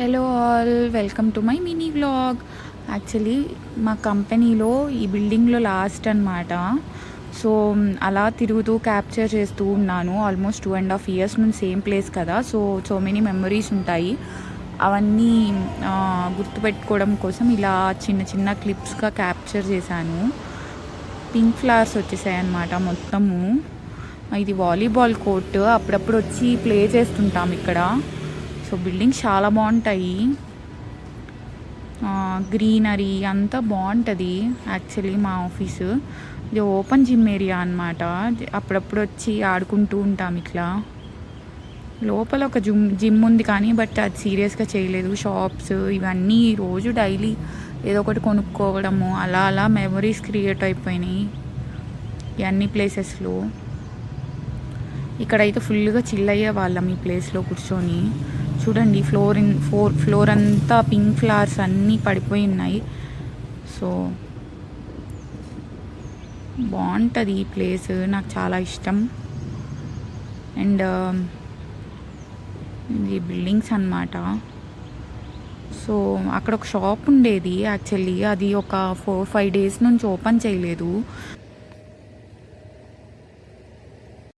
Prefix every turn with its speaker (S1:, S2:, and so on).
S1: Hello all, welcome to my mini vlog. Actually మా కంపెనీలో ఈ బిల్డింగ్లో లాస్ట్ అనమాట. సో అలా తిరుగుతూ క్యాప్చర్ చేస్తూ ఉన్నాను. ఆల్మోస్ట్ 2.5 years నుంచి సేమ్ ప్లేస్ కదా. సో మెనీ మెమరీస్ ఉంటాయి. అవన్నీ గుర్తుపెట్టుకోవడం కోసం ఇలా చిన్న చిన్న క్లిప్స్గా క్యాప్చర్ చేశాను. పింక్ ఫ్లవర్స్ వచ్చేసాయి అన్నమాట మొత్తము. ఇది వాలీబాల్ కోర్ట్. అప్పుడప్పుడు వచ్చి ప్లే చేస్తుంటాం ఇక్కడ. సో బిల్డింగ్స్ చాలా బాగుంటాయి. గ్రీనరీ అంతా బాగుంటుంది. యాక్చువల్లీ మా ఆఫీసు ఇది ఓపెన్ జిమ్ ఏరియా అనమాట. అప్పుడప్పుడు వచ్చి ఆడుకుంటూ ఉంటాం ఇట్లా. లోపల ఒక జిమ్ ఉంది కానీ బట్ అది సీరియస్గా చేయలేదు. షాప్స్ ఇవన్నీ రోజు డైలీ ఏదో ఒకటి కొనుక్కోవడము అలా అలా మెమరీస్ క్రియేట్ అయిపోయినాయి ఈ అన్ని ప్లేసెస్లో. ఇక్కడైతే ఫుల్గా చిల్ అయ్యే వాళ్ళం ఈ ప్లేస్లో కూర్చొని. చూడండి ఫ్లోర్ అంతా పింక్ ఫ్లవర్స్ అన్నీ పడిపోయి ఉన్నాయి. సో బాగుంటుంది ఈ ప్లేస్, నాకు చాలా ఇష్టం. అండ్ ఇది బిల్డింగ్స్ అన్నమాట. సో అక్కడ ఒక షాప్ ఉండేది యాక్చువల్లీ, అది ఒక 4-5 days నుంచి ఓపెన్ చేయలేదు.